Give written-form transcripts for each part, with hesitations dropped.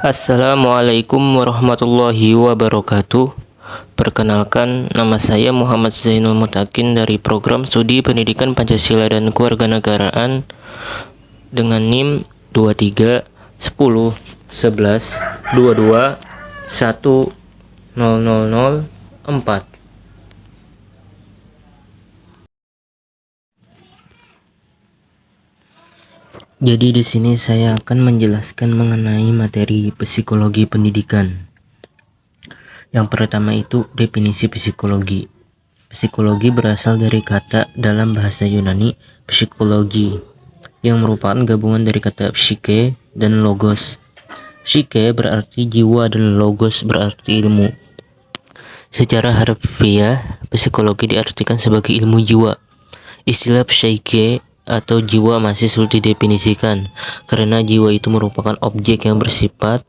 Assalamualaikum warahmatullahi wabarakatuh. Perkenalkan, nama saya Muhammad Zainul Mutakin dari Program Studi Pendidikan Pancasila dan Kewarganegaraan dengan NIM 23 10 11 22 100004. Jadi di sini saya akan menjelaskan mengenai materi psikologi pendidikan. Yang pertama itu definisi psikologi. Psikologi berasal dari kata dalam bahasa Yunani psikologi, yang merupakan gabungan dari kata psyche dan logos. Psyche berarti jiwa dan logos berarti ilmu. Secara harfiah, psikologi diartikan sebagai ilmu jiwa. Istilah psyche atau jiwa masih sulit didefinisikan karena jiwa itu merupakan objek yang bersifat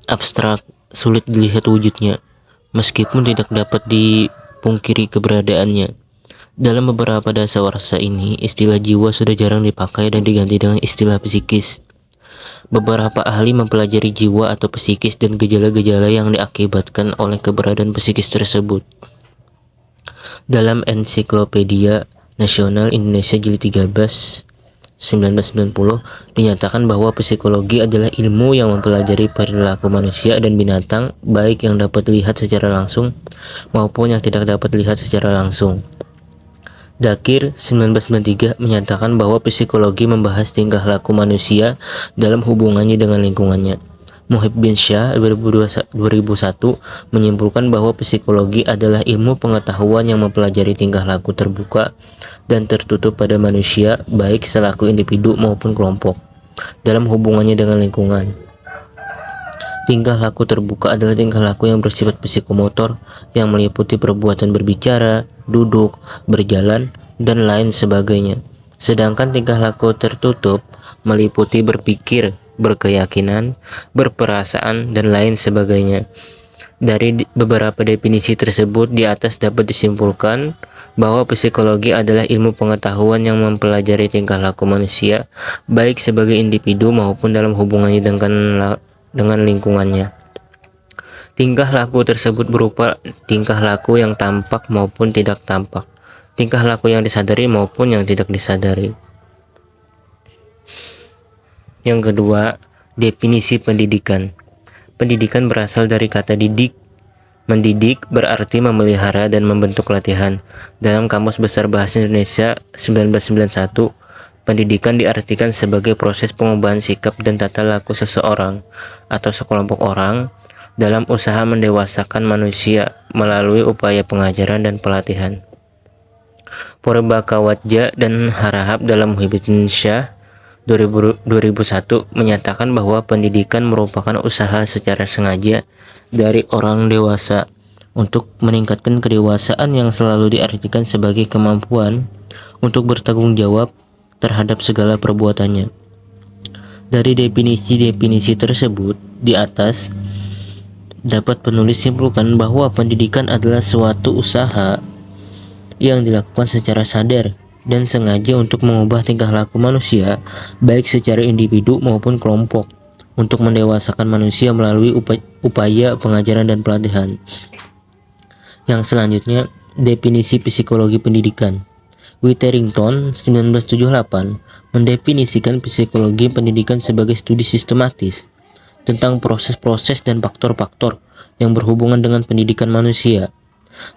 abstrak, sulit dilihat wujudnya, meskipun tidak dapat dipungkiri keberadaannya. Dalam beberapa dasawarsa ini, istilah jiwa sudah jarang dipakai dan diganti dengan istilah psikis. Beberapa ahli mempelajari jiwa atau psikis dan gejala-gejala yang diakibatkan oleh keberadaan psikis tersebut. Dalam Ensiklopedia Nasional Indonesia Jilid 13 1990 dinyatakan bahwa psikologi adalah ilmu yang mempelajari perilaku manusia dan binatang, baik yang dapat dilihat secara langsung maupun yang tidak dapat dilihat secara langsung. Dakir 1993 menyatakan bahwa psikologi membahas tingkah laku manusia dalam hubungannya dengan lingkungannya. Muhib bin Syah 2001 menyimpulkan bahwa psikologi adalah ilmu pengetahuan yang mempelajari tingkah laku terbuka dan tertutup pada manusia, baik selaku individu maupun kelompok, dalam hubungannya dengan lingkungan. Tingkah laku terbuka adalah tingkah laku yang bersifat psikomotor yang meliputi perbuatan berbicara, duduk, berjalan, dan lain sebagainya. Sedangkan tingkah laku tertutup meliputi berpikir, berkeyakinan, berperasaan, dan lain sebagainya. Dari beberapa definisi tersebut di atas dapat disimpulkan bahwa psikologi adalah ilmu pengetahuan yang mempelajari tingkah laku manusia, baik sebagai individu maupun dalam hubungannya dengan lingkungannya. Tingkah laku tersebut berupa tingkah laku yang tampak maupun tidak tampak, tingkah laku yang disadari maupun yang tidak disadari. Yang kedua, definisi pendidikan. Pendidikan berasal dari kata didik. Mendidik berarti memelihara dan membentuk latihan. Dalam Kamus Besar Bahasa Indonesia 1991, pendidikan diartikan sebagai proses pengubahan sikap dan tata laku seseorang atau sekelompok orang dalam usaha mendewasakan manusia melalui upaya pengajaran dan pelatihan. Purbakawatja dan Harahap dalam Muhib bin Syah 2001 menyatakan bahwa pendidikan merupakan usaha secara sengaja dari orang dewasa untuk meningkatkan kedewasaan yang selalu diartikan sebagai kemampuan untuk bertanggung jawab terhadap segala perbuatannya. Dari definisi-definisi tersebut di atas dapat penulis simpulkan bahwa pendidikan adalah suatu usaha yang dilakukan secara sadar dan sengaja untuk mengubah tingkah laku manusia, baik secara individu maupun kelompok, untuk mendewasakan manusia melalui upaya pengajaran dan pelatihan. Yang selanjutnya, definisi psikologi pendidikan. Witherington 1978 mendefinisikan psikologi pendidikan sebagai studi sistematis tentang proses-proses dan faktor-faktor yang berhubungan dengan pendidikan manusia.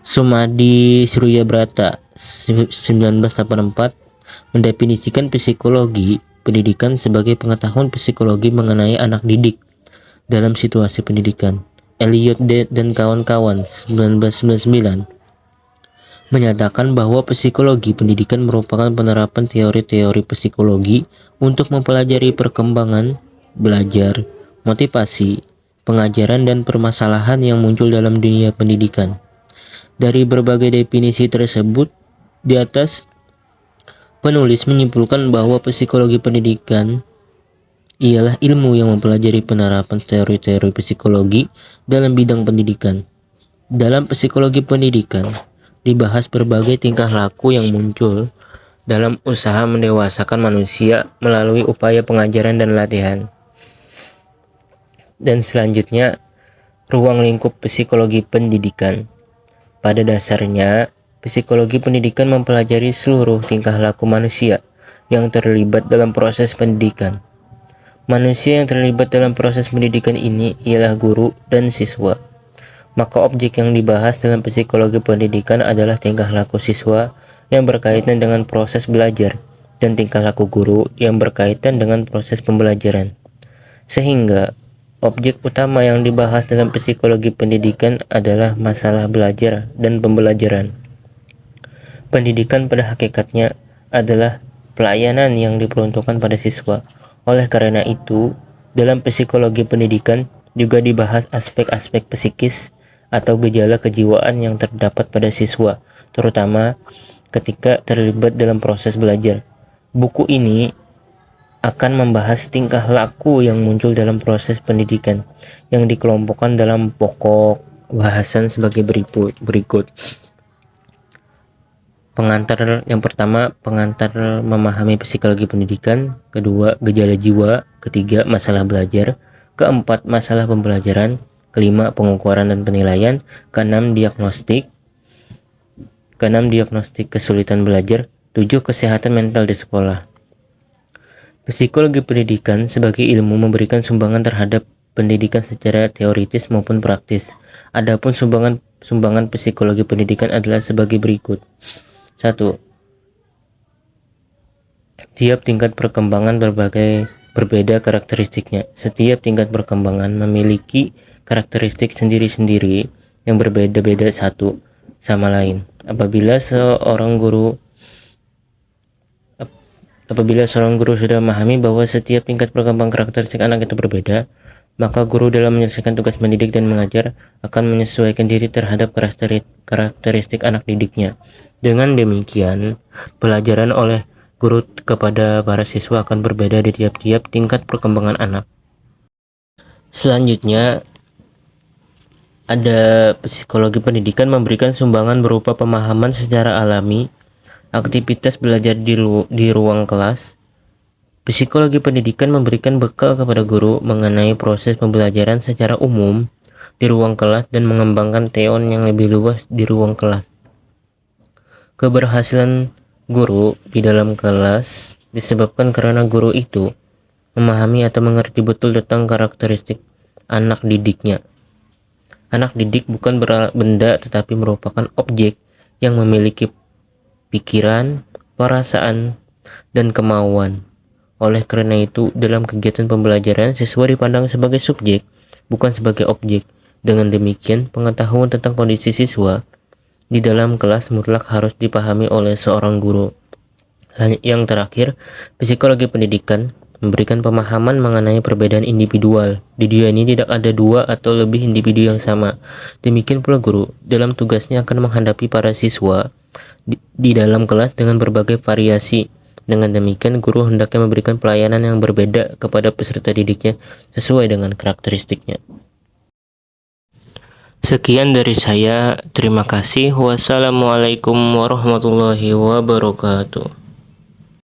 Sumadi Suryabrata 1984 mendefinisikan psikologi pendidikan sebagai pengetahuan psikologi mengenai anak didik dalam situasi pendidikan. Elliot dan kawan-kawan 1999 menyatakan bahwa psikologi pendidikan merupakan penerapan teori-teori psikologi untuk mempelajari perkembangan, belajar, motivasi, pengajaran, dan permasalahan yang muncul dalam dunia pendidikan. Dari berbagai definisi tersebut di atas, penulis menyimpulkan bahwa psikologi pendidikan ialah ilmu yang mempelajari penerapan teori-teori psikologi dalam bidang pendidikan. Dalam psikologi pendidikan, dibahas berbagai tingkah laku yang muncul dalam usaha mendewasakan manusia melalui upaya pengajaran dan latihan. Dan selanjutnya, ruang lingkup psikologi pendidikan. Pada dasarnya, psikologi pendidikan mempelajari seluruh tingkah laku manusia yang terlibat dalam proses pendidikan. Manusia yang terlibat dalam proses pendidikan ini ialah guru dan siswa. Maka objek yang dibahas dalam psikologi pendidikan adalah tingkah laku siswa yang berkaitan dengan proses belajar dan tingkah laku guru yang berkaitan dengan proses pembelajaran. Sehingga objek utama yang dibahas dalam psikologi pendidikan adalah masalah belajar dan pembelajaran. Pendidikan pada hakikatnya adalah pelayanan yang diperuntukkan pada siswa. Oleh karena itu, dalam psikologi pendidikan juga dibahas aspek-aspek psikis atau gejala kejiwaan yang terdapat pada siswa, terutama ketika terlibat dalam proses belajar. Buku ini akan membahas tingkah laku yang muncul dalam proses pendidikan yang dikelompokkan dalam pokok bahasan sebagai berikut. Pengantar yang pertama, pengantar memahami psikologi pendidikan. Kedua, gejala jiwa. Ketiga, masalah belajar. Keempat, masalah pembelajaran. Kelima, pengukuran dan penilaian. Keenam, diagnostik kesulitan belajar. 7, kesehatan mental di sekolah. Psikologi pendidikan sebagai ilmu memberikan sumbangan terhadap pendidikan secara teoritis maupun praktis. Adapun sumbangan psikologi pendidikan adalah sebagai berikut. 1. Tiap tingkat perkembangan berbeda karakteristiknya. Setiap tingkat perkembangan memiliki karakteristik sendiri-sendiri yang berbeda-beda satu sama lain. Apabila seorang guru sudah memahami bahwa setiap tingkat perkembangan karakteristik anak itu berbeda, maka guru dalam menyelesaikan tugas mendidik dan mengajar akan menyesuaikan diri terhadap karakteristik anak didiknya. Dengan demikian, pelajaran oleh guru kepada para siswa akan berbeda di tiap-tiap tingkat perkembangan anak. Selanjutnya, ada psikologi pendidikan memberikan sumbangan berupa pemahaman secara alami, aktivitas belajar di ruang kelas. Psikologi pendidikan memberikan bekal kepada guru mengenai proses pembelajaran secara umum di ruang kelas dan mengembangkan teori yang lebih luas di ruang kelas. Keberhasilan guru di dalam kelas disebabkan karena guru itu memahami atau mengerti betul tentang karakteristik anak didiknya. Anak didik bukan benda tetapi merupakan objek yang memiliki pikiran, perasaan, dan kemauan. Oleh karena itu, dalam kegiatan pembelajaran, siswa dipandang sebagai subjek, bukan sebagai objek. Dengan demikian, pengetahuan tentang kondisi siswa di dalam kelas mutlak harus dipahami oleh seorang guru. Yang terakhir, psikologi pendidikan memberikan pemahaman mengenai perbedaan individual. Di dunia ini tidak ada dua atau lebih individu yang sama. Demikian pula guru dalam tugasnya akan menghadapi para siswa di dalam kelas dengan berbagai variasi. Dengan demikian, guru hendaknya memberikan pelayanan yang berbeda kepada peserta didiknya sesuai dengan karakteristiknya. Sekian dari saya. Terima kasih. Wassalamualaikum warahmatullahi wabarakatuh.